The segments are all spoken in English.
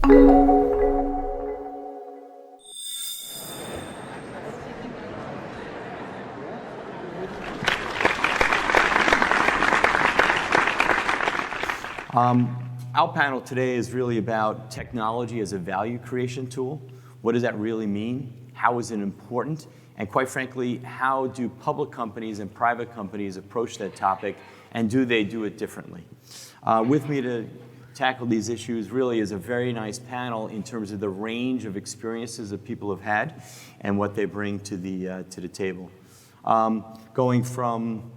Our panel today is really about technology as a value creation tool. What does that really mean? How is it important? And quite frankly, how do public companies and private companies approach that topic, and do they do it differently? With me to tackle these issues really is a very nice panel in terms of the range of experiences that people have had and what they bring to the table. Going from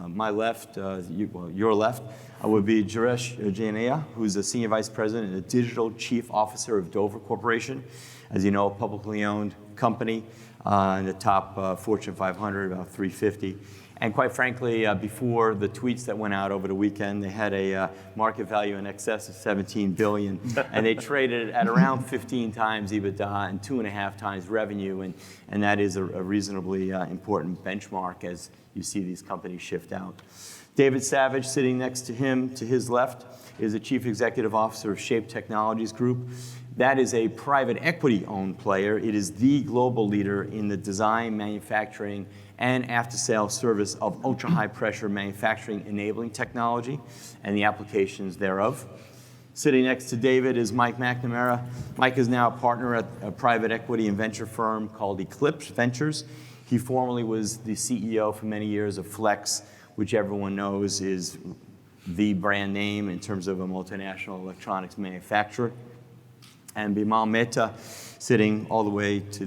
my left, your left, would be Girish Juneja, who's the Senior Vice President and the Digital Chief Officer of Dover Corporation. As you know, a publicly owned company in the top Fortune 500, about 350. And quite frankly, before the tweets that went out over the weekend, they had a market value in excess of $17 billion, and they traded at around 15 times EBITDA and 2.5 times revenue, and that is a reasonably important benchmark as you see these companies shift out. David Savage, sitting next to him, to his left, is the Chief Executive Officer of Shape Technologies Group. That is a private equity-owned player. It is the global leader in the design, manufacturing, and after-sales service of ultra-high pressure manufacturing enabling technology and the applications thereof. Sitting next to David is Mike McNamara. Mike is now a partner at a private equity and venture firm called Eclipse Ventures. He formerly was the CEO for many years of Flex, which everyone knows is the brand name in terms of a multinational electronics manufacturer. And Bimal Mehta, sitting all the way to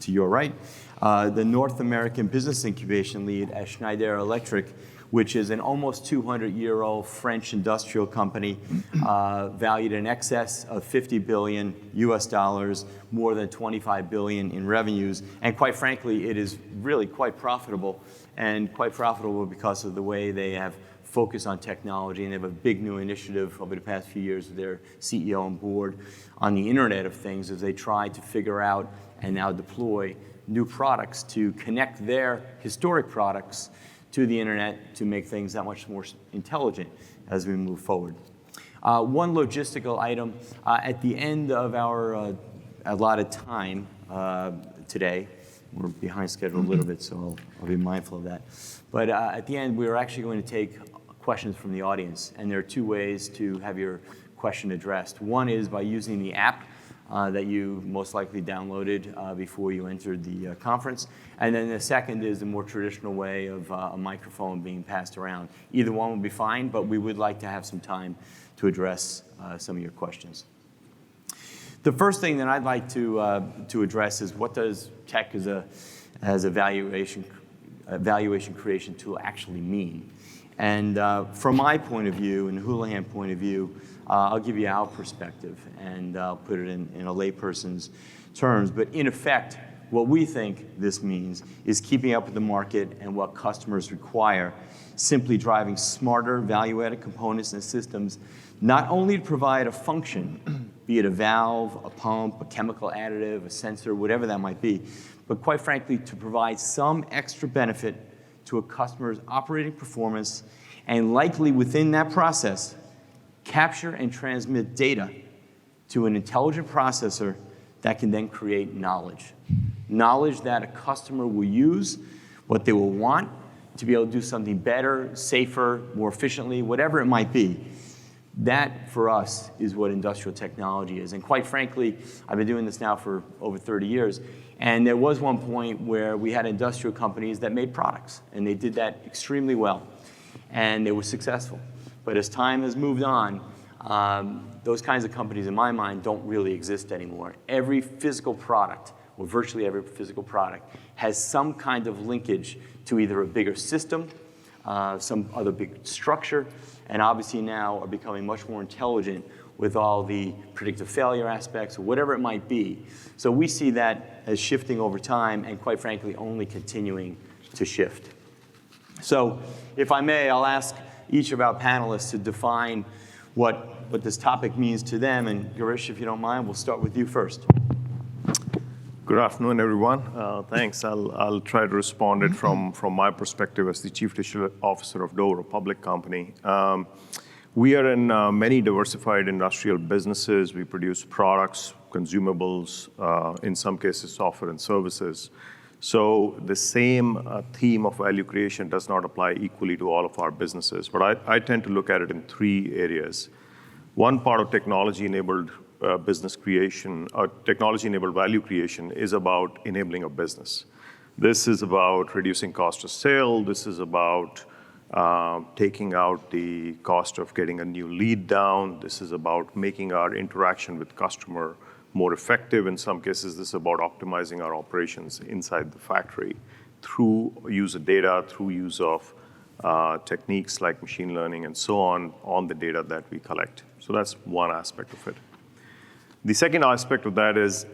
your right, the North American business incubation lead at Schneider Electric, which is an almost 200-year-old French industrial company valued in excess of $50 billion US dollars, more than $25 billion in revenues. And quite frankly, it is really quite profitable, and quite profitable because of the way they have focused on technology, and they have a big new initiative over the past few years with their CEO on board on the Internet of Things as they try to figure out and now deploy new products to connect their historic products to the Internet to make things that much more intelligent as we move forward. One logistical item, at the end of our allotted time today, we're behind schedule a little bit, so I'll be mindful of that. But at the end, we're actually going to take questions from the audience, and there are two ways to have your question addressed. One is by using the app that you most likely downloaded before you entered the conference. And then the second is the more traditional way of a microphone being passed around. Either one will be fine, but we would like to have some time to address some of your questions. The first thing that I'd like to address is what does tech as a valuation creation tool actually mean? And from my point of view and the Houlihan point of view, I'll give you our perspective, and I'll put it in a layperson's terms. But in effect, what we think this means is keeping up with the market and what customers require, simply driving smarter value-added components and systems, not only to provide a function, be it a valve, a pump, a chemical additive, a sensor, whatever that might be, but quite frankly, to provide some extra benefit to a customer's operating performance, and likely within that process, capture and transmit data to an intelligent processor that can then create knowledge. Knowledge that a customer will use, what they will want to be able to do something better, safer, more efficiently, whatever it might be. That, for us, is what industrial technology is. And quite frankly, I've been doing this now for over 30 years, and there was one point where we had industrial companies that made products, and they did that extremely well, and they were successful. But as time has moved on, those kinds of companies, in my mind, don't really exist anymore. Every physical product, or virtually every physical product, has some kind of linkage to either a bigger system, some other big structure, and obviously now are becoming much more intelligent with all the predictive failure aspects, or whatever it might be. So we see that as shifting over time, and quite frankly, only continuing to shift. So if I may, I'll ask each of our panelists to define what this topic means to them. And Girish, if you don't mind, we'll start with you first. Good afternoon, everyone. Thanks. I'll try to respond it from my perspective as the Chief Digital Officer of Dover, a public company. We are in many diversified industrial businesses. We produce products, consumables, in some cases software and services. So the same theme of value creation does not apply equally to all of our businesses. But I tend to look at it in three areas. One part of technology-enabled business creation, or technology-enabled value creation, is about enabling a business. This is about reducing cost of sale. This is about taking out the cost of getting a new lead down. This is about making our interaction with customer more effective. In some cases, this is about optimizing our operations inside the factory through use of data, through use of techniques like machine learning and so on the data that we collect. So that's one aspect of it. The second aspect of that is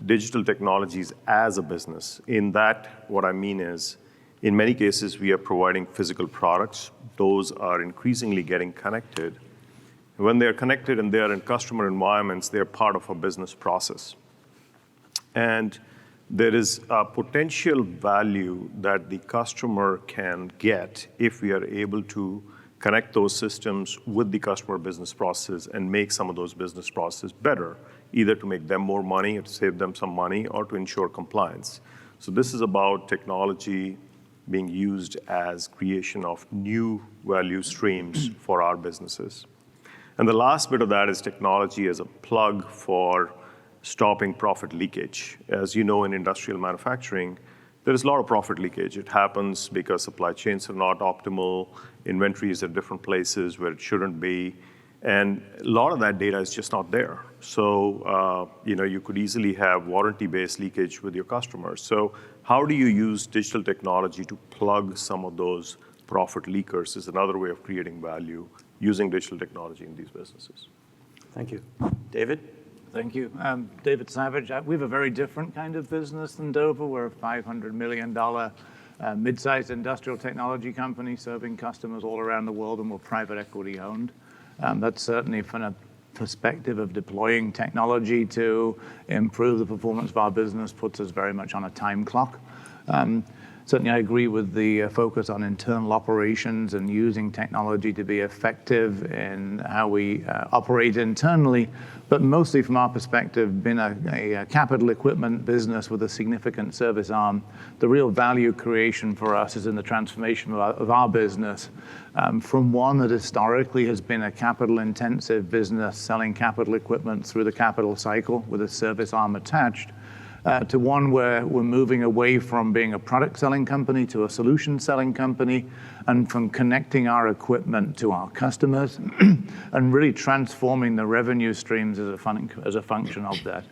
digital technologies as a business. In that, what I mean is, in many cases, we are providing physical products. Those are increasingly getting connected. When they're connected and they're in customer environments, they're part of a business process. And there is a potential value that the customer can get if we are able to connect those systems with the customer business process and make some of those business processes better, either to make them more money or to save them some money or to ensure compliance. So this is about technology being used as creation of new value streams for our businesses. And the last bit of that is technology as a plug for stopping profit leakage. As you know, in industrial manufacturing, there is a lot of profit leakage. It happens because supply chains are not optimal, inventory is at different places where it shouldn't be, and a lot of that data is just not there. So you could easily have warranty-based leakage with your customers. So how do you use digital technology to plug some of those profit leakers is another way of creating value using digital technology in these businesses. Thank you. David? Thank you. David Savage. We have a very different kind of business than Dover. We're a $500 million mid-sized industrial technology company serving customers all around the world, and we're private equity owned. That's certainly from a perspective of deploying technology to improve the performance of our business puts us very much on a time clock. Certainly, I agree with the focus on internal operations and using technology to be effective in how we operate internally, but mostly from our perspective, being a capital equipment business with a significant service arm, the real value creation for us is in the transformation of our business from one that historically has been a capital-intensive business selling capital equipment through the capital cycle with a service arm attached, to one where we're moving away from being a product selling company to a solution selling company, and from connecting our equipment to our customers and really transforming the revenue streams as a function of that.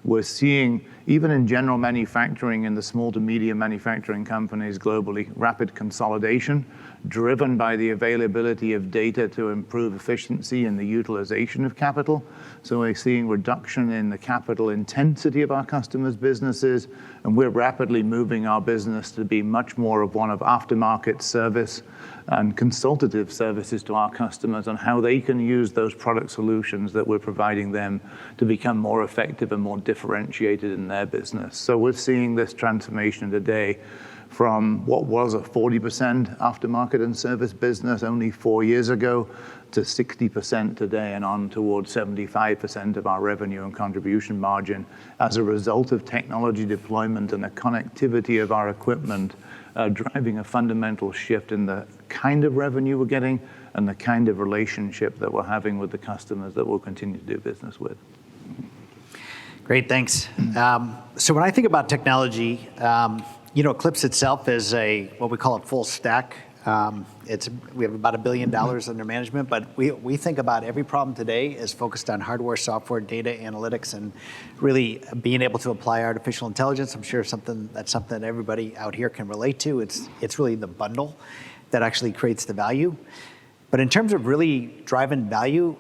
We're seeing, even in general manufacturing in the small to medium manufacturing companies globally, rapid consolidation driven by the availability of data to improve efficiency and the utilization of capital. So we're seeing reduction in the capital intensity of our customers' businesses, and we're rapidly moving our business to be much more of one of aftermarket service and consultative services to our customers on how they can use those product solutions that we're providing them to become more effective and more differentiated in their business. So we're seeing this transformation today from what was a 40% aftermarket and service business only 4 years ago to 60% today and on towards 75% of our revenue and contribution margin as a result of technology deployment and the connectivity of our equipment driving a fundamental shift in the kind of revenue we're getting and the kind of relationship that we're having with the customers that we'll continue to do business with. Great, thanks. So when I think about technology, Eclipse itself is what we call a full stack. We have about $1 billion under management, but we think about every problem today is focused on hardware, software, data, analytics, and really being able to apply artificial intelligence. I'm sure that's something that everybody out here can relate to. It's really the bundle that actually creates the value. But in terms of really driving value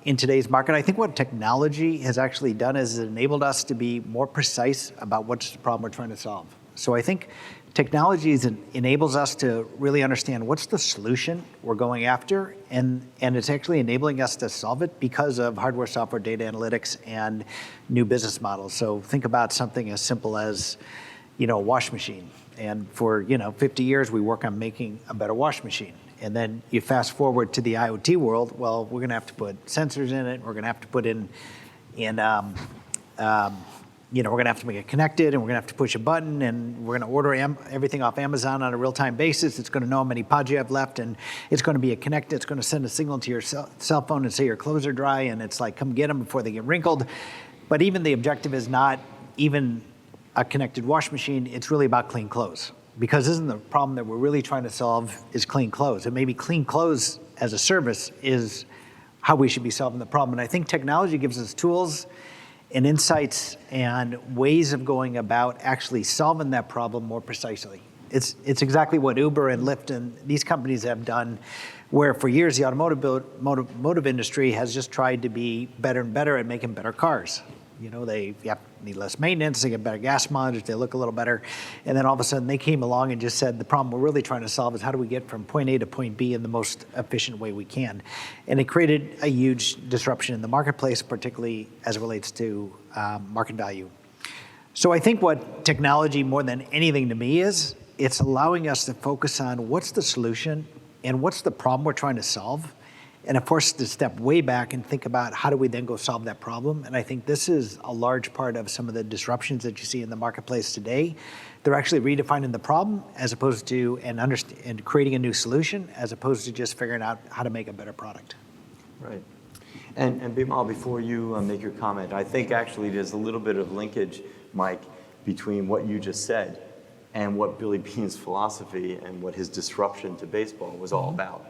in today's market, I think what technology has actually done is it enabled us to be more precise about what's the problem we're trying to solve. So I think technology enables us to really understand what's the solution we're going after, and it's actually enabling us to solve it because of hardware, software, data analytics, and new business models. So think about something as simple as, a wash machine. And for 50 years, we work on making a better wash machine. And then you fast forward to the IoT world, well, we're going to have to put sensors in it. We're going to have to put in we're going to have to make it connected, and we're going to have to push a button, and we're going to order everything off Amazon on a real-time basis. It's going to know how many pods you have left, and it's going to be connected. It's going to send a signal to your cell phone and say your clothes are dry, and it's like, come get them before they get wrinkled. But even the objective is not even a connected wash machine. It's really about clean clothes. Because isn't the problem that we're really trying to solve is clean clothes? And maybe clean clothes as a service is how we should be solving the problem. And I think technology gives us tools and insights and ways of going about actually solving that problem more precisely. It's exactly what Uber and Lyft and these companies have done, where for years the automotive industry has just tried to be better and better at making better cars. You know, they need less maintenance, they get better gas mileage, they look a little better. And then all of a sudden they came along and just said, the problem we're really trying to solve is how do we get from point A to point B in the most efficient way we can? And it created a huge disruption in the marketplace, particularly as it relates to market value. So I think what technology more than anything to me is, it's allowing us to focus on what's the solution and what's the problem we're trying to solve. And of course, to step way back and think about how do we then go solve that problem. And I think this is a large part of some of the disruptions that you see in the marketplace today. They're actually redefining the problem as opposed to and creating a new solution, as opposed to just figuring out how to make a better product. Right. And Bimal, before you make your comment, I think actually there's a little bit of linkage, Mike, between what you just said and what Billy Beane's philosophy and what his disruption to baseball was all about.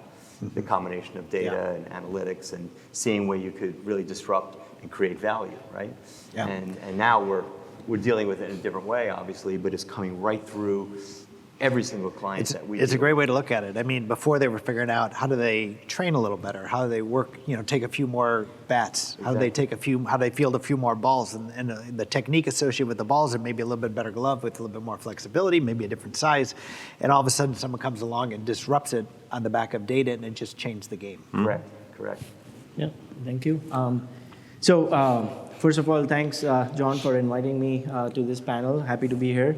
The combination of data and analytics and seeing where you could really disrupt and create value, right? Yeah. And now we're dealing with it in a different way, obviously, but it's coming right through every single client that we It's do. a great way to look at it. I mean, before they were figuring out how do they train a little better, how do they work, take a few more bats, how do they how do they field a few more balls, and the technique associated with the balls are maybe a little bit better glove with a little bit more flexibility, maybe a different size, and all of a sudden someone comes along and disrupts it on the back of data, and it just changed the game. Correct. Yeah, thank you. First of all, thanks, John, for inviting me to this panel. Happy to be here.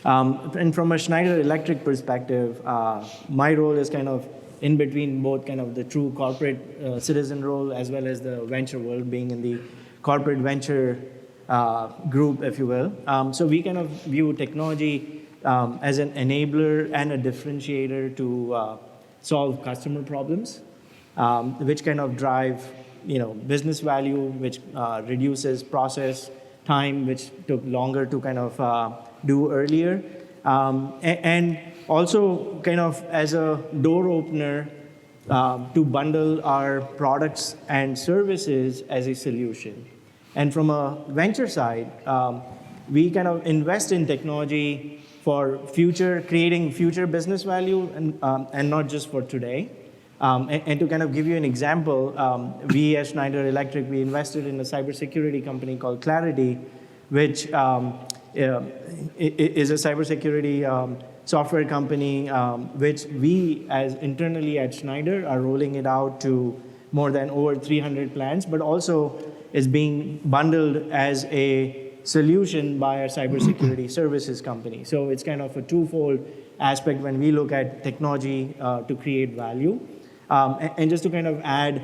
And from a Schneider Electric perspective, my role is kind of in between both kind of the true corporate citizen role as well as the venture world, being in the corporate venture group, if you will. So we kind of view technology as an enabler and a differentiator to solve customer problems, which kind of drive business value, which reduces process time, which took longer to kind of do earlier, and also kind of as a door opener to bundle our products and services as a solution. And from a venture side, we kind of invest in technology for creating future business value and not just for today. And to kind of give you an example, we at Schneider Electric, we invested in a cybersecurity company called Clarity, which is a cybersecurity software company, which we, as internally at Schneider, are rolling it out to more than over 300 plants, but also is being bundled as a solution by our cybersecurity services company. So it's kind of a twofold aspect when we look at technology to create value. And just to kind of add,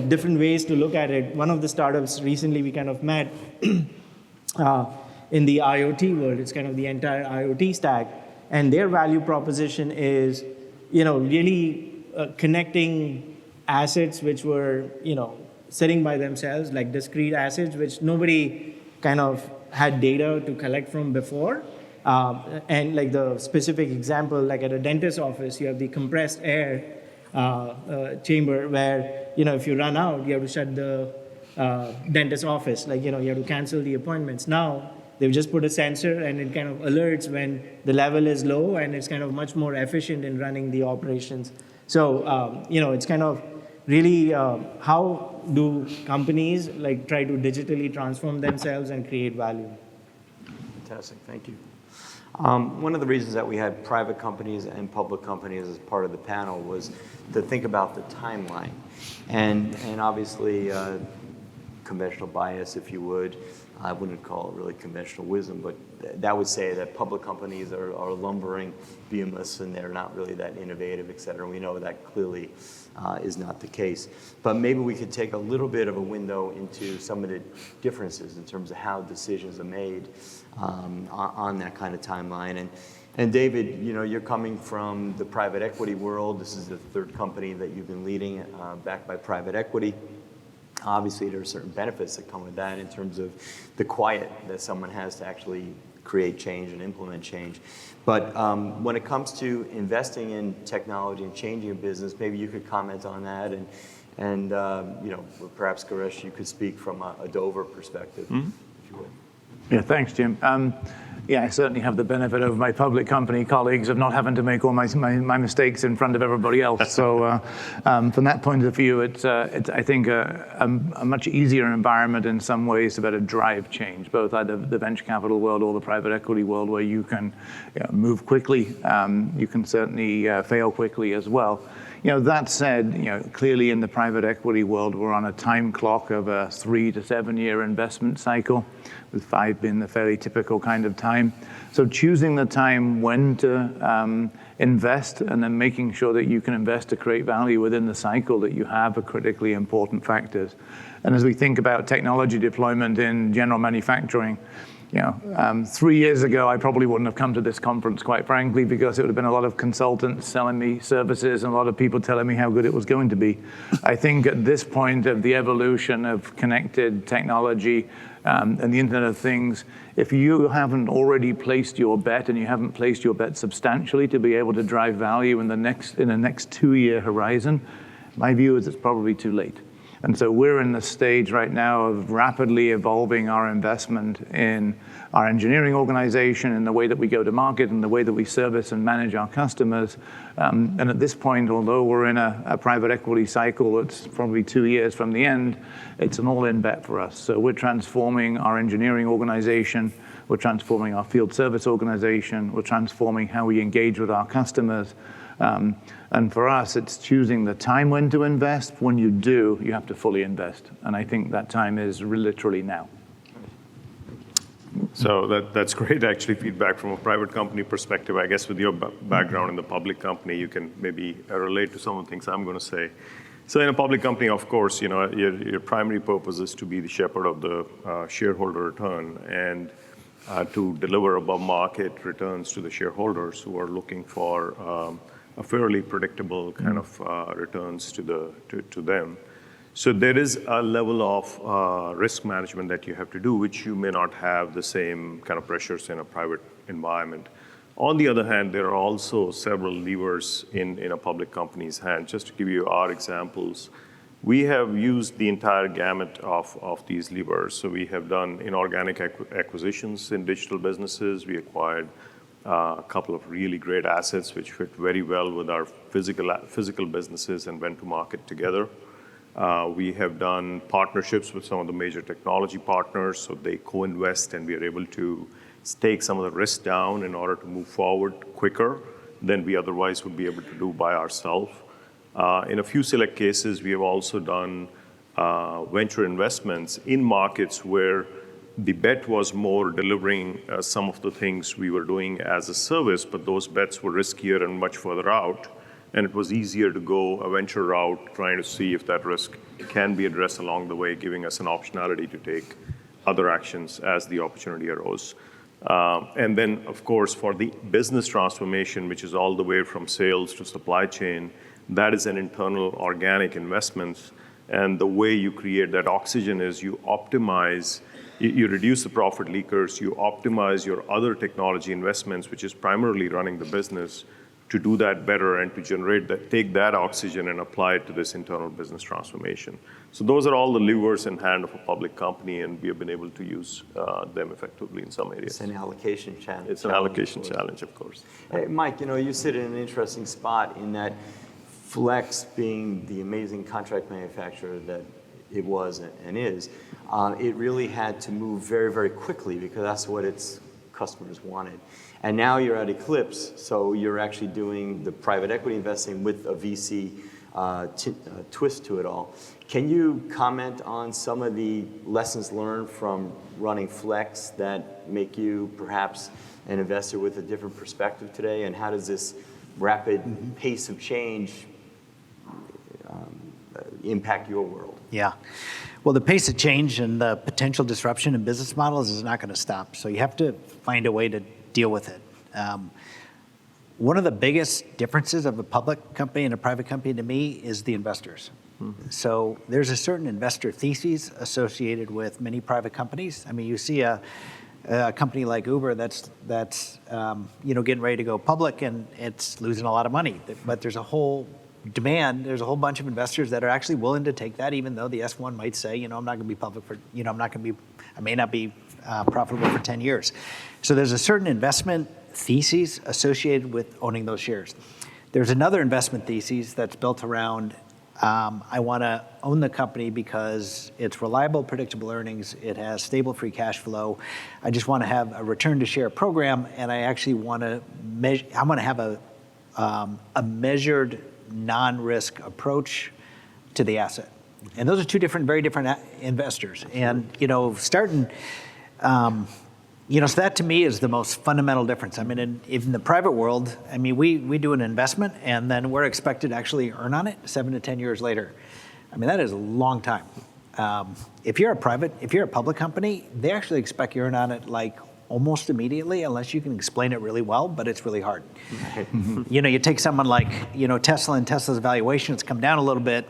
different ways to look at it. One of the startups recently we kind of met in the IoT world. It's kind of the entire IoT stack, and their value proposition is, really connecting assets which were, sitting by themselves, like discrete assets, which nobody kind of had data to collect from before. And like the specific example, like at a dentist's office, you have the compressed air chamber where, if you run out, you have to shut the dentist's office. Like, you have to cancel the appointments. Now, they've just put a sensor and it kind of alerts when the level is low, and it's kind of much more efficient in running the operations. So, it's kind of really how do companies like try to digitally transform themselves and create value? Fantastic, thank you. One of the reasons that we had private companies and public companies as part of the panel was to think about the timeline. And obviously, conventional bias, if you would, I wouldn't call it really conventional wisdom, but that would say that public companies are lumbering, beamless, and they're not really that innovative, et cetera. We know that clearly is not the case. But maybe we could take a little bit of a window into some of the differences in terms of how decisions are made on that kind of timeline. And David, you're coming from the private equity world. This is the third company that you've been leading, backed by private equity. Obviously, there are certain benefits that come with that in terms of the quiet that someone has to actually create change and implement change. But when it comes to investing in technology and changing a business, maybe you could comment on that. And perhaps, Girish, you could speak from a Dover perspective, if you would. Yeah, thanks, Jim. Yeah, I certainly have the benefit of my public company colleagues of not having to make all my mistakes in front of everybody else. So from that point of view, it's I think, a much easier environment in some ways to better drive change, both either the venture capital world or the private equity world, where you can move quickly. You can certainly fail quickly as well. That said, clearly in the private equity world, we're on a time clock of a 3 to 7 year investment cycle, with 5 being the fairly typical kind of time. So choosing the time when to invest and then making sure that you can invest to create value within the cycle that you have are critically important factors. And as we think about technology deployment in general manufacturing, 3 years ago, I probably wouldn't have come to this conference, quite frankly, because it would have been a lot of consultants selling me services and a lot of people telling me how good it was going to be. I think at this point of the evolution of connected technology and the Internet of Things, if you haven't already placed your bet and you haven't placed your bet substantially to be able to drive value in the next 2-year horizon, my view is it's probably too late. And so we're in the stage right now of rapidly evolving our investment in our engineering organization and the way that we go to market and the way that we service and manage our customers. And at this point, although we're in a private equity cycle that's probably 2 years from the end, it's an all-in bet for us. So we're transforming our engineering organization, we're transforming our field service organization, we're transforming how we engage with our customers. And for us, it's choosing the time when to invest. When you do, you have to fully invest. And I think that time is literally now. So that's great, actually, feedback from a private company perspective. I guess with your background in the public company, you can maybe relate to some of the things I'm going to say. So in a public company, of course, your primary purpose is to be the shepherd of the shareholder return and to deliver above market returns to the shareholders who are looking for a fairly predictable kind of returns to them. So there is a level of risk management that you have to do, which you may not have the same kind of pressures in a private environment. On the other hand, there are also several levers in a public company's hand. Just to give you our examples, we have used the entire gamut of these levers. So we have done inorganic acquisitions in digital businesses. We acquired a couple of really great assets which fit very well with our physical businesses and went to market together. We have done partnerships with some of the major technology partners, so they co-invest and we are able to take some of the risk down in order to move forward quicker than we otherwise would be able to do by ourselves. In a few select cases, we have also done venture investments in markets where the bet was more delivering some of the things we were doing as a service, but those bets were riskier and much further out. And it was easier to go a venture route, trying to see if that risk can be addressed along the way, giving us an optionality to take other actions as the opportunity arose. And then, of course, for the business transformation, which is all the way from sales to supply chain, that is an internal organic investment. And the way you create that oxygen is you optimize, you reduce the profit leakers, you optimize your other technology investments, which is primarily running the business, to do that better and to generate that, take that oxygen and apply it to this internal business transformation. So those are all the levers in hand of a public company, and we have been able to use them effectively in some areas. It's an allocation challenge. It's an allocation challenge, of course. Hey, Mike, you sit in an interesting spot in that Flex, being the amazing contract manufacturer that it was and is, it really had to move very, very quickly because that's what its customers wanted. And now you're at Eclipse, so you're actually doing the private equity investing with a VC twist to it all. Can you comment on some of the lessons learned from running Flex that make you perhaps an investor with a different perspective today? And how does this rapid pace of change impact your world? Yeah. Well, the pace of change and the potential disruption in business models is not going to stop. So you have to find a way to deal with it. One of the biggest differences of a public company and a private company to me is the investors. So there's a certain investor thesis associated with many private companies. I mean, you see a company like Uber that's getting ready to go public and it's losing a lot of money. But there's a whole demand. There's a whole bunch of investors that are actually willing to take that, even though the S1 might say, I'm not going to be public for, I may not be profitable for 10 years. So there's a certain investment thesis associated with owning those shares. There's another investment thesis that's built around I want to own the company because it's reliable, predictable earnings. It has stable free cash flow. I just want to have a return to share program, and I actually want to measure. I want to have a measured, non-risk approach to the asset. And those are two very different investors. And starting. So that to me is the most fundamental difference. I mean, in the private world, I mean, we do an investment and then we're expected to actually earn on it 7 to 10 years later. I mean, that is a long time. If you're a public company, they actually expect you to earn on it like almost immediately, unless you can explain it really well, but it's really hard. You take someone like, Tesla, and Tesla's valuation has come down a little bit,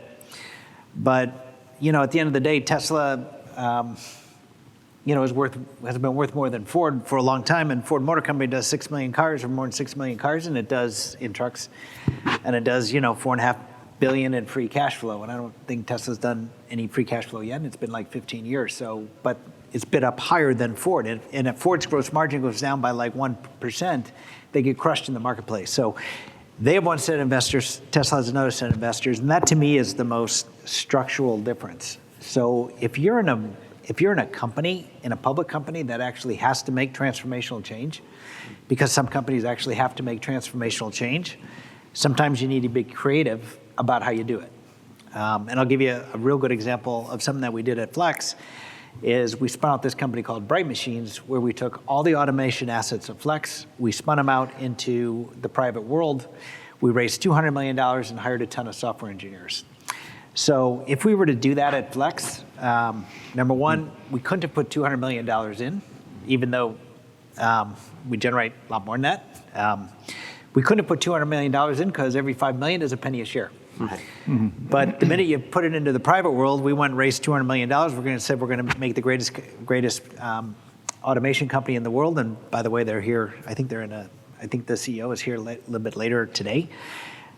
but, at the end of the day, Tesla, has been worth more than Ford for a long time, and Ford Motor Company does 6 million cars, or more than 6 million cars, and it does in trucks, and it does, $4.5 billion in free cash flow, and I don't think Tesla's done any free cash flow yet, and it's been like 15 years, so, but it's bid up higher than Ford, and if Ford's gross margin goes down by like 1%, they get crushed in the marketplace. So they have one set of investors, Tesla has another set of investors, and that to me is the most structural difference. So if you're in a company, in a public company that actually has to make transformational change, because some companies actually have to make transformational change, sometimes you need to be creative about how you do it. And I'll give you a real good example of something that we did at Flex, is we spun out this company called Bright Machines, where we took all the automation assets of Flex, we spun them out into the private world, we raised $200 million and hired a ton of software engineers. So if we were to do that at Flex, number one, we couldn't have put $200 million in, even though we generate a lot more than that. We couldn't have put $200 million in because every $5 million is a penny a share. Right. But the minute you put it into the private world, we went and raised $200 million. We're going to make the greatest automation company in the world. And by the way, they're here. I think the CEO is here a little bit later today,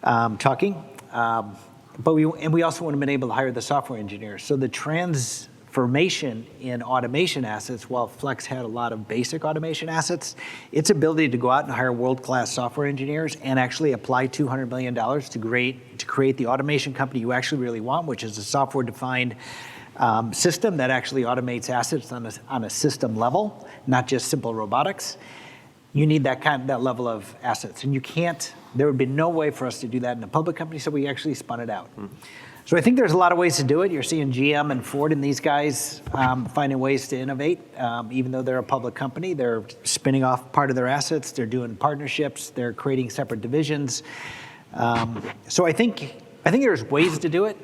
talking. But we also would have been able to hire the software engineers. So the transformation in automation assets, while Flex had a lot of basic automation assets, its ability to go out and hire world-class software engineers and actually apply $200 million to create the automation company you actually really want, which is a software-defined system that actually automates assets on a system level, not just simple robotics. You need that level of assets, and there would be no way for us to do that in a public company, so we actually spun it out. So I think there's a lot of ways to do it. You're seeing GM and Ford and these guys finding ways to innovate, even though they're a public company. They're spinning off part of their assets. They're doing partnerships. They're creating separate divisions. So I think there's ways to do it.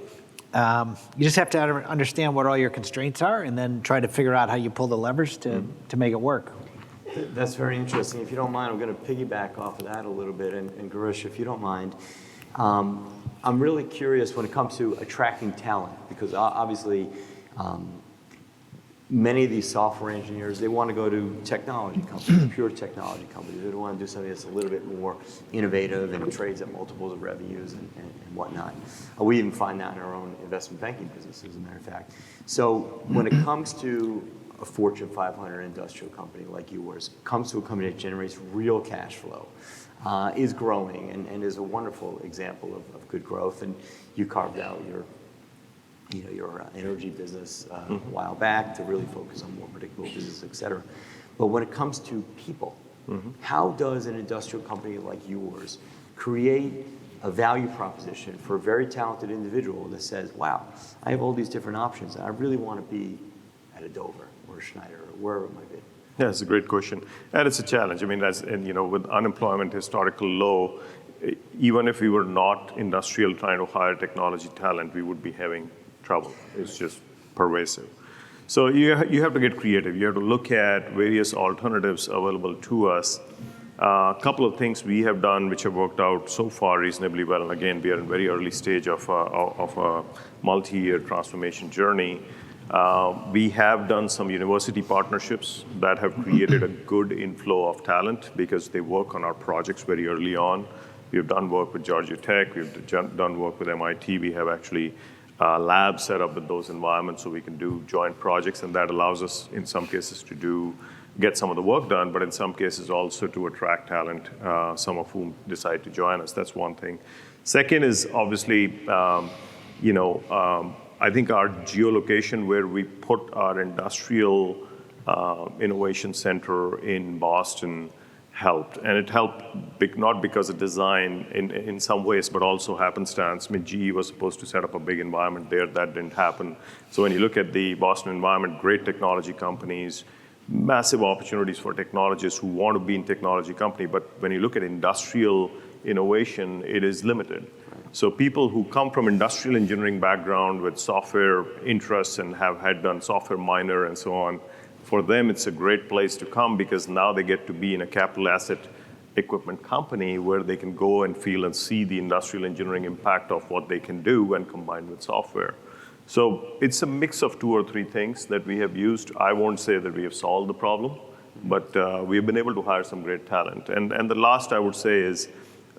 You just have to understand what all your constraints are, and then try to figure out how you pull the levers to make it work. That's very interesting. If you don't mind, I'm going to piggyback off of that a little bit. And Girish, if you don't mind, I'm really curious when it comes to attracting talent, because obviously many of these software engineers, they want to go to technology companies, pure technology companies. They don't want to do something that's a little bit more innovative and trades at multiples of revenues and whatnot. We even find that in our own investment banking business, as a matter of fact. So when it comes to a Fortune 500 industrial company like yours, comes to a company that generates real cash flow, is growing, and is a wonderful example of good growth. And you carved out your energy business a while back to really focus on more predictable business, et cetera. But when it comes to people, how does an industrial company like yours create a value proposition for a very talented individual that says, wow, I have all these different options, and I really want to be at a Dover or a Schneider or wherever it might be? Yeah, it's a great question. And it's a challenge. I mean, with unemployment historical low, even if we were not industrial trying to hire technology talent, we would be having trouble. It's just pervasive. So you have to get creative. You have to look at various alternatives available to us. A couple of things we have done which have worked out so far reasonably well. And again, we are in very early stage of a multi-year transformation journey. We have done some university partnerships that have created a good inflow of talent because they work on our projects very early on. We have done work with Georgia Tech. We've done work with MIT. We have actually labs set up with those environments so we can do joint projects, and that allows us, in some cases, to get some of the work done, but in some cases also to attract talent, some of whom decide to join us. That's one thing. Second is obviously, I think our geolocation where we put our industrial innovation center in Boston helped. And it helped not because of design in some ways, but also happenstance. I mean, GE was supposed to set up a big environment there. That didn't happen. So when you look at the Boston environment, great technology companies, massive opportunities for technologists who want to be in technology company. But when you look at industrial innovation, it is limited. So people who come from industrial engineering background with software interests and had done software minor and so on, for them, it's a great place to come because now they get to be in a capital asset equipment company where they can go and feel and see the industrial engineering impact of what they can do when combined with software. So it's a mix of 2 or 3 things that we have used. I won't say that we have solved the problem, but we have been able to hire some great talent. And the last I would say is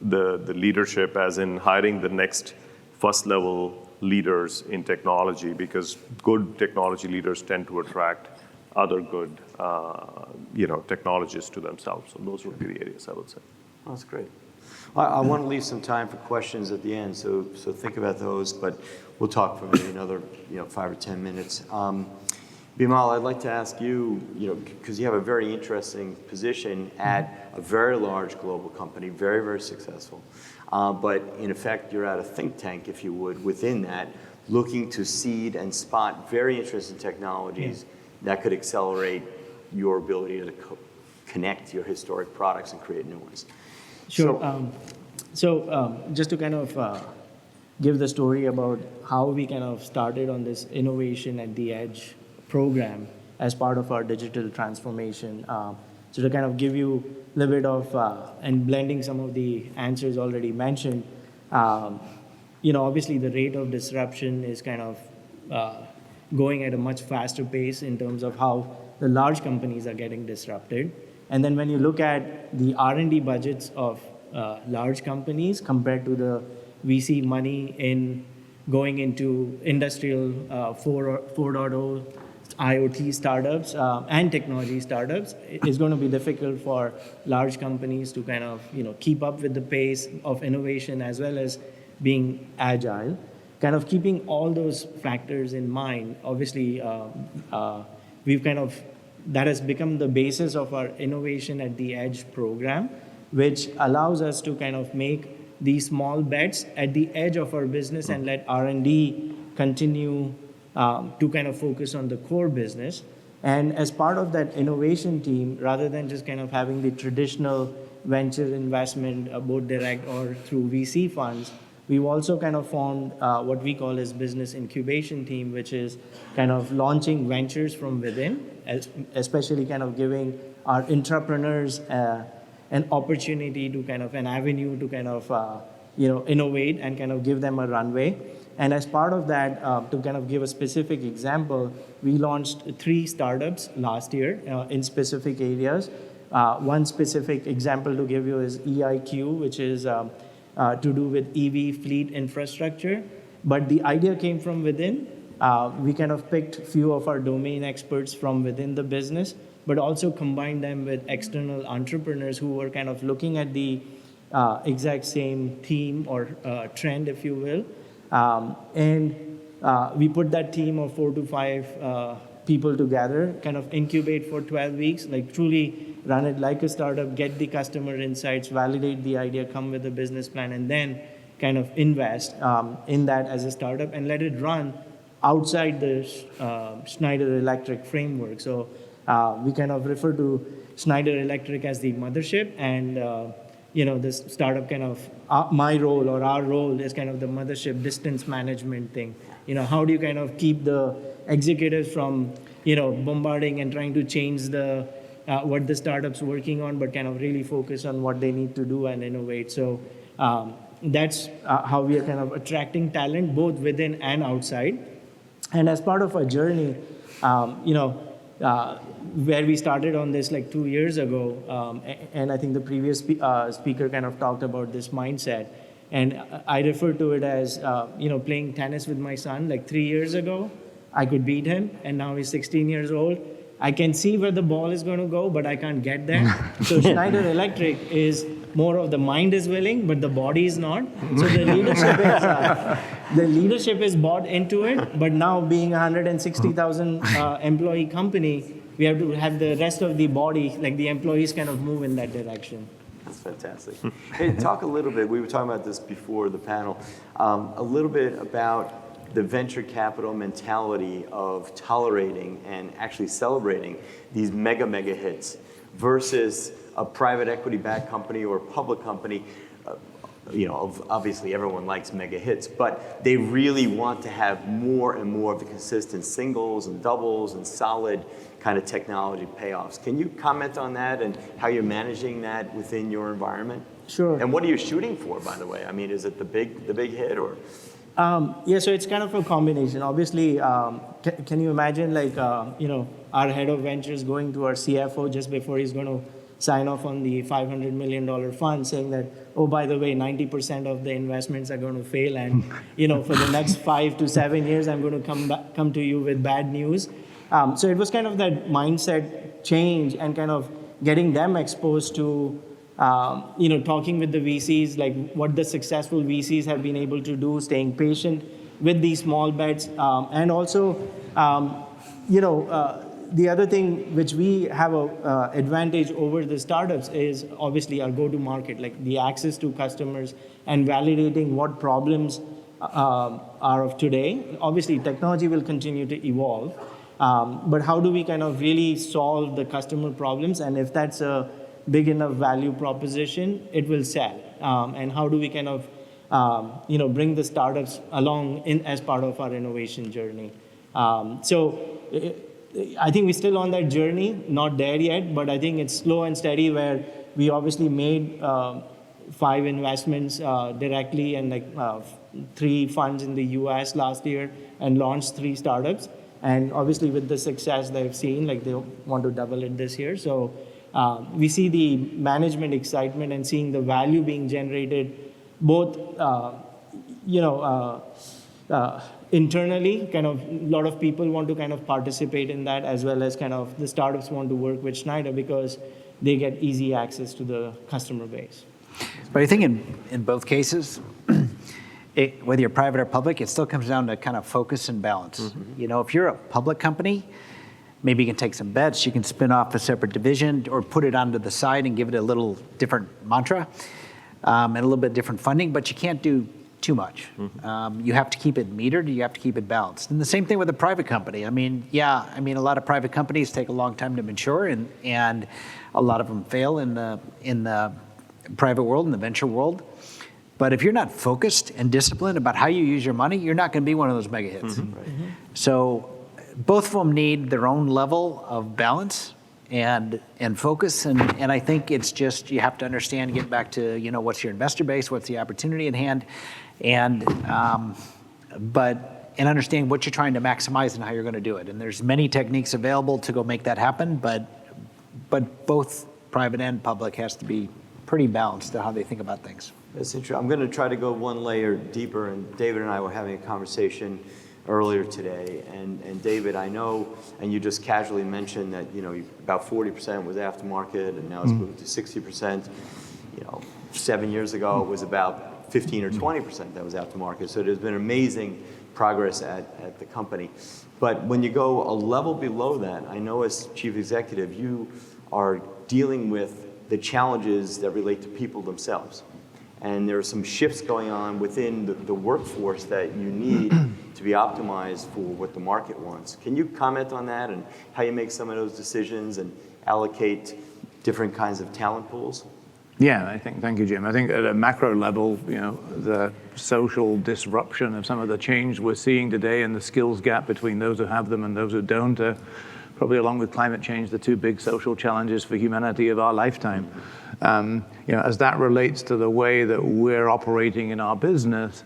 the leadership, as in hiring the next first level leaders in technology, because good technology leaders tend to attract other good, technologists to themselves. So those would be the areas I would say. Oh, that's great. I want to leave some time for questions at the end, so think about those. But we'll talk for maybe another 5 or 10 minutes. Bimal, I'd like to ask you, because you have a very interesting position at a very large global company, very, very successful. But in effect, you're at a think tank, if you would, within that, looking to seed and spot very interesting technologies that could accelerate your ability to connect your historic products and create new ones. Sure. So just to kind of give the story about how we kind of started on this innovation at the edge program as part of our digital transformation. So to kind of give you a little bit of, and blending some of the answers already mentioned, obviously the rate of disruption is kind of going at a much faster pace in terms of how the large companies are getting disrupted. And then when you look at the R&D budgets of large companies compared to the VC money in going into industrial 4.0 IoT startups and technology startups, it's going to be difficult for large companies to kind of keep up with the pace of innovation as well as being agile. Kind of keeping all those factors in mind, obviously, that has become the basis of our innovation at the edge program, which allows us to kind of make these small bets at the edge of our business and let R&D continue to kind of focus on the core business. And as part of that innovation team, rather than just kind of having the traditional venture investment, both direct or through VC funds, we've also kind of formed what we call as business incubation team, which is kind of launching ventures from within, especially kind of giving our entrepreneurs an opportunity to kind of an avenue to kind of innovate and kind of give them a runway. And as part of that, to kind of give a specific example, we launched 3 startups last year in specific areas. One specific example to give you is EIQ, which is to do with EV fleet infrastructure. But the idea came from within. We kind of picked a few of our domain experts from within the business, but also combined them with external entrepreneurs who were kind of looking at the exact same theme or trend, if you will. And we put that team of 4 to 5 people together, kind of incubate for 12 weeks, like truly run it like a startup, get the customer insights, validate the idea, come with a business plan, and then kind of invest in that as a startup and let it run outside the Schneider Electric framework. So we kind of refer to Schneider Electric as the mothership, and this startup kind of my role or our role is kind of the mothership distance management thing. How do you kind of keep the executives from bombarding and trying to change the what the startup's working on, but kind of really focus on what they need to do and innovate. So that's how we are kind of attracting talent both within and outside. And as part of our journey, where we started on this like 2 years ago, and I think the previous speaker kind of talked about this mindset, and I refer to it as playing tennis with my son. Like 3 years ago, I could beat him, and now he's 16 years old. I can see where the ball is going to go, but I can't get there. So Schneider Electric is more of the mind is willing, but the body is not. So the leadership is bought into it, but now being a 160,000 employee company, we have to have the rest of the body, like the employees, kind of move in that direction. That's fantastic. Hey, talk a little bit, we were talking about this before the panel, a little bit about the venture capital mentality of tolerating and actually celebrating these mega hits versus a private equity-backed company or a public company. Obviously everyone likes mega hits, but they really want to have more and more of the consistent singles and doubles and solid kind of technology payoffs. Can you comment on that and how you're managing that within your environment? Sure. And what are you shooting for, by the way? I mean, is it the big hit or? So it's kind of a combination. Obviously, can you imagine our head of ventures going to our CFO just before he's going to sign off on the $500 million fund saying that, oh, by the way, 90% of the investments are going to fail, and for the next 5 to 7 years, I'm going to come to you with bad news. So it was kind of that mindset change and kind of getting them exposed to talking with the VCs, like what the successful VCs have been able to do, staying patient with these small bets. And also, the other thing which we have an advantage over the startups is obviously our go-to-market, like the access to customers and validating what problems are of today. Obviously, technology will continue to evolve, but how do we kind of really solve the customer problems? And if that's a big enough value proposition, it will sell. And how do we kind of, bring the startups along as part of our innovation journey? I think we're still on that journey, not there yet, but I think it's slow and steady where we obviously made 5 investments directly and 3 funds in the US last year and launched 3 startups. And obviously with the success they've seen, they want to double it this year. So we see the management excitement and seeing the value being generated both, internally, kind of a lot of people want to kind of participate in that, as well as kind of the startups want to work with Schneider because they get easy access to the customer base. But I think in both cases, whether you're private or public, it still comes down to kind of focus and balance. Mm-hmm. If you're a public company, maybe you can take some bets, you can spin off a separate division or put it onto the side and give it a little different mantra and a little bit different funding, but you can't do too much. Mm-hmm. You have to keep it metered, you have to keep it balanced. And the same thing with a private company. A lot of private companies take a long time to mature and a lot of them fail in the private world, in the venture world. But if you're not focused and disciplined about how you use your money, you're not going to be one of those mega hits. Mm-hmm. Right. Mm-hmm. So both of them need their own level of balance and focus. And I think it's just, you have to understand, get back to, what's your investor base, what's the opportunity at hand, and understand what you're trying to maximize and how you're going to do it. And there's many techniques available to go make that happen, but both private and public has to be pretty balanced to how they think about things. That's interesting. I'm going to try to go one layer deeper, and David and I were having a conversation earlier today, and David, I know, and you just casually mentioned that about 40% was aftermarket, and now it's moved to 60%. 7 years ago it was about 15 or 20% that was aftermarket. So there's been amazing progress at the company. But when you go a level below that, I know as chief executive, you are dealing with the challenges that relate to people themselves. and there are some shifts going on within the workforce that you need to be optimized for what the market wants. Can you comment on that and how you make some of those decisions and allocate different kinds of talent pools? Yeah, thank you, Jim. I think at a macro level, the social disruption of some of the change we're seeing today and the skills gap between those who have them and those who don't are probably, along with climate change, the two big social challenges for humanity of our lifetime. As that relates to the way that we're operating in our business,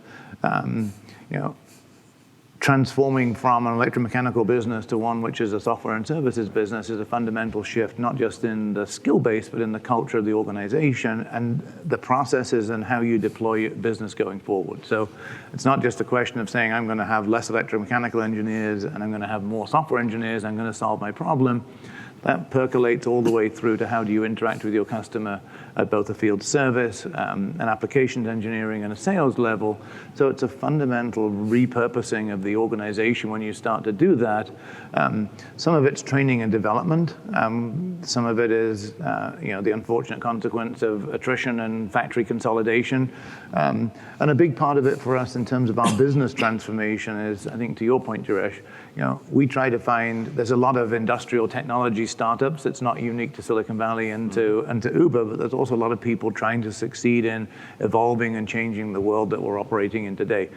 transforming from an electromechanical business to one which is a software and services business is a fundamental shift, not just in the skill base, but in the culture of the organization and the processes and how you deploy your business going forward. So it's not just a question of saying, I'm going to have less electromechanical engineers and I'm going to have more software engineers, I'm going to solve my problem. That percolates all the way through to how do you interact with your customer at both a field service, an applications engineering, and a sales level. So it's a fundamental repurposing of the organization when you start to do that. Some of it's training and development. Some of it is the unfortunate consequence of attrition and factory consolidation. And a big part of it for us in terms of our business transformation is, I think to your point, Girish, we try to find, there's a lot of industrial technology startups. It's not unique to Silicon Valley and to Uber, but there's also a lot of people trying to succeed in evolving and changing the world that we're operating in today.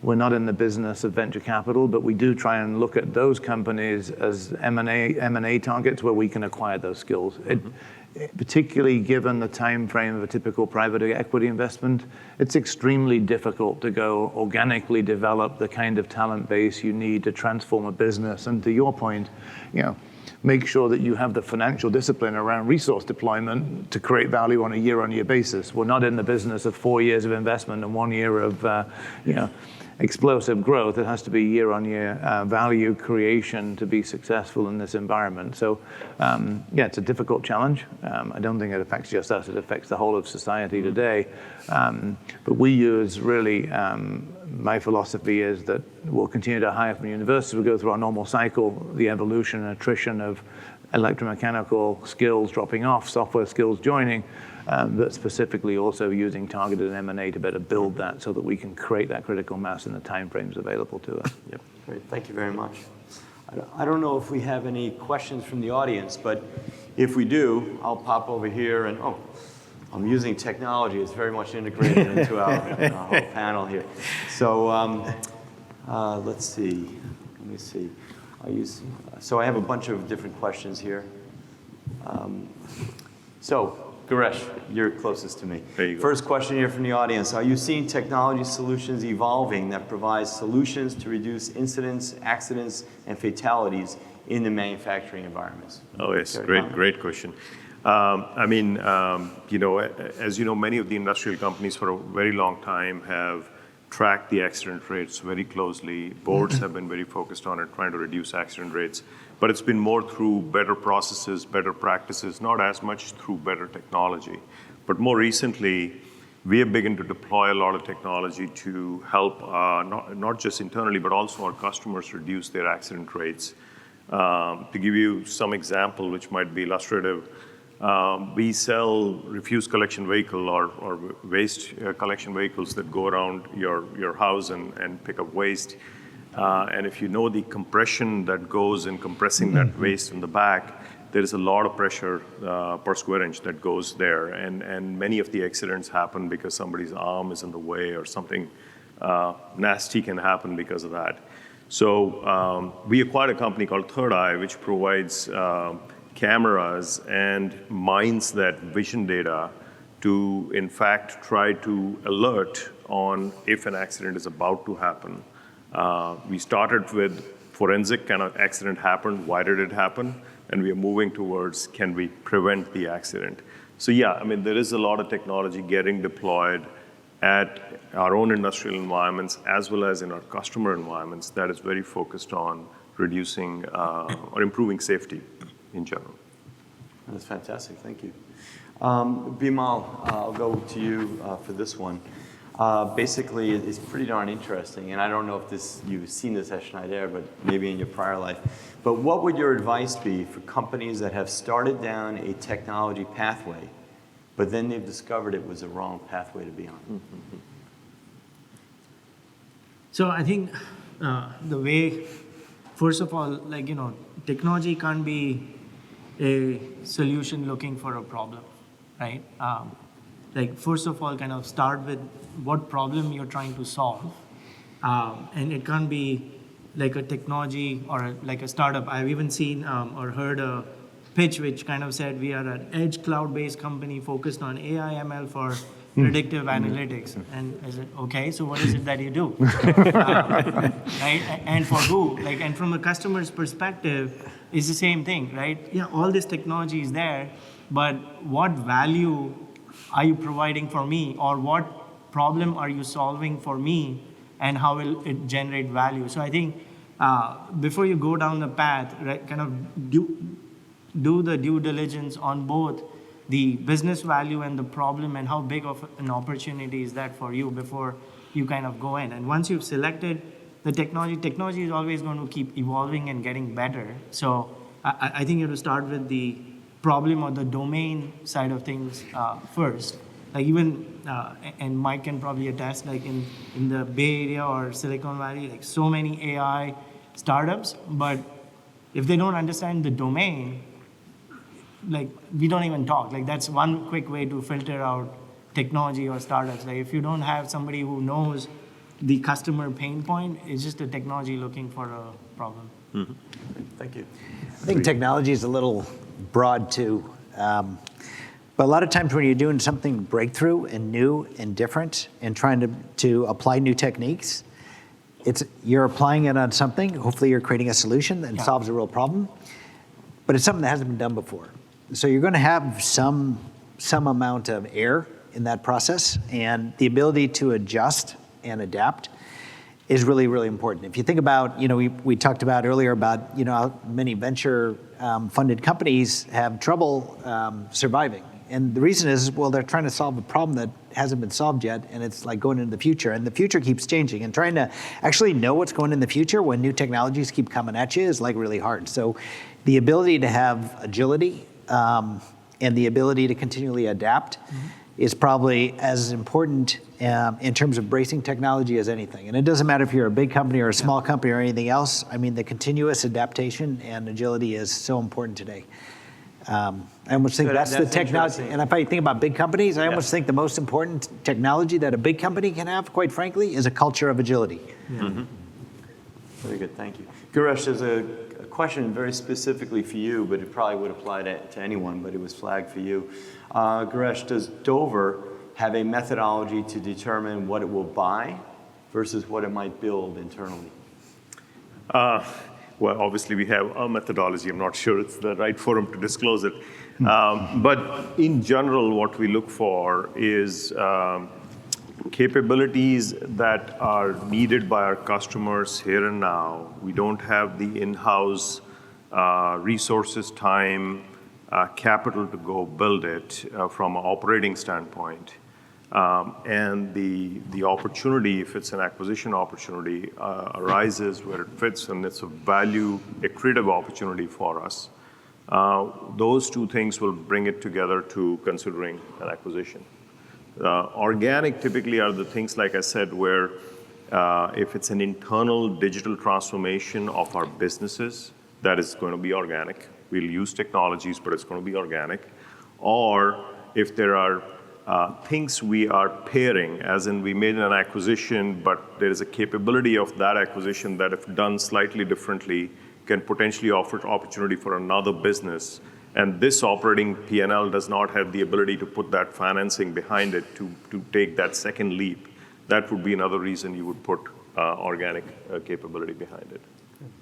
We're not in the business of venture capital, but we do try and look at those companies as M&A targets where we can acquire those skills. Particularly given the time frame of a typical private equity investment, it's extremely difficult to go organically develop the kind of talent base you need to transform a business. And to your point, make sure that you have the financial discipline around resource deployment to create value on a year-on-year basis. We're not in the business of 4 years of investment and 1 year of explosive growth. It has to be year-on-year value creation to be successful in this environment. So it's a difficult challenge. I don't think it affects just us, it affects the whole of society today. But we use really, my philosophy is that we'll continue to hire from universities. We'll go through our normal cycle, the evolution and attrition of electromechanical skills dropping off, software skills joining, but specifically also using targeted M&A to better build that so that we can create that critical mass in the time frames available to us. Yep. Great. Thank you very much. I don't know if we have any questions from the audience, but if we do, I'll pop over here and, I'm using technology. It's very much integrated into our whole panel here. So let's see. Let me see. So I have a bunch of different questions here. So Girish, you're closest to me. There you go. First question here from the audience. Are you seeing technology solutions evolving that provide solutions to reduce incidents, accidents, and fatalities in the manufacturing environments? Oh, yes. Great question. As you know, many of the industrial companies for a very long time have tracked the accident rates very closely. Boards have been very focused on it, trying to reduce accident rates. But it's been more through better processes, better practices, not as much through better technology. But more recently, we have begun to deploy a lot of technology to help not just internally, but also our customers reduce their accident rates. To give you some example, which might be illustrative, we sell refuse collection vehicle or waste collection vehicles that go around your house and pick up waste. And if you know the compression that goes in compressing that waste in the back, there is a lot of pressure per square inch that goes there. And many of the accidents happen because somebody's arm is in the way or something nasty can happen because of that. So we acquired a company called Third Eye, which provides cameras and mines that vision data to, in fact, try to alert on if an accident is about to happen. We started with forensic, kind of accident happened, why did it happen? And we are moving towards, can we prevent the accident? So yeah, there is a lot of technology getting deployed at our own industrial environments as well as in our customer environments that is very focused on reducing or improving safety in general. That's fantastic. Thank you. Bimal, I'll go to you for this one. Basically, it's pretty darn interesting, and I don't know if you've seen this at Schneider, but maybe in your prior life. But what would your advice be for companies that have started down a technology pathway but then they've discovered it was a wrong pathway to be on. So I think the way, first of all, like, technology can't be a solution looking for a problem, right? Like, first of all, kind of start with what problem you're trying to solve. And it can't be like a technology or like a startup. I've even seen or heard a pitch which kind of said we are an edge cloud-based company focused on AI, ML for predictive analytics. And I said, okay, so what is it that you do? Right? And for who? Like, and from a customer's perspective, it's the same thing, right? Yeah, all this technology is there, but what value are you providing for me, or what problem are you solving for me, and how will it generate value? So I think before you go down the path, right, kind of do the due diligence on both the business value and the problem, and how big of an opportunity is that for you before you kind of go in. And once you've selected the technology is always going to keep evolving and getting better. So I think you have to start with the problem or the domain side of things first. Like even, and Mike can probably attest, like in the Bay Area or Silicon Valley, like so many AI startups, but if they don't understand the domain, like we don't even talk. Like that's one quick way to filter out technology or startups. Like if you don't have somebody who knows the customer pain point, it's just a technology looking for a problem. Mm-hmm. Thank you. I think technology is a little broad too. But a lot of times when you're doing something breakthrough and new and different and trying to apply new techniques, you're applying it on something. Hopefully you're creating a solution that solves a real problem, but it's something that hasn't been done before. So you're going to have some amount of error in that process, and the ability to adjust and adapt is really, really important. If you think about, we talked about earlier about, how many venture funded companies have trouble surviving. And the reason is, well, they're trying to solve a problem that hasn't been solved yet, and it's like going into the future. And the future keeps changing. And trying to actually know what's going in the future when new technologies keep coming at you is like really hard. So the ability to have agility and the ability to continually adapt is probably as important in terms of bracing technology as anything. And it doesn't matter if you're a big company or a small company or anything else. I mean, the continuous adaptation and agility is so important today. I almost think that's the technology. And if I think about big companies, I almost think the most important technology that a big company can have, quite frankly, is a culture of agility. Yeah. Mm-hmm. Very good, thank you. Girish, there's a question very specifically for you, but it probably would apply to anyone, but it was flagged for you. Girish, does Dover have a methodology to determine what it will buy versus what it might build internally? Well, obviously we have a methodology. I'm not sure it's the right forum to disclose it. But in general, what we look for is capabilities that are needed by our customers here and now. We don't have the in-house resources, time, capital to go build it from an operating standpoint. And the opportunity, if it's an acquisition opportunity, arises where it fits and it's a value accretive opportunity for us. Those two things will bring it together to considering an acquisition. Organic typically are the things, like I said, where if it's an internal digital transformation of our businesses, that is going to be organic. We'll use technologies, but it's going to be organic. Or if there are things we are pairing, as in we made an acquisition, but there is a capability of that acquisition that if done slightly differently, can potentially offer opportunity for another business. And this operating P&L does not have the ability to put that financing behind it to take that second leap. That would be another reason you would put organic capability behind it.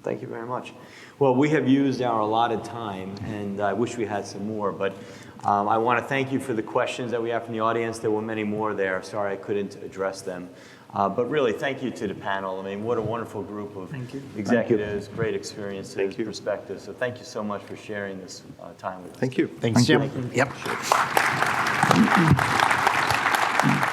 Thank you very much. Well, we have used our allotted time, and I wish we had some more, but I want to thank you for the questions that we have from the audience. There were many more there. Sorry I couldn't address them. But really, thank you to the panel. I mean, what a wonderful group of executives, great experiences, perspectives. So thank you so much for sharing this time with us. Thank you. Thanks, Jim. Thank you. Yep.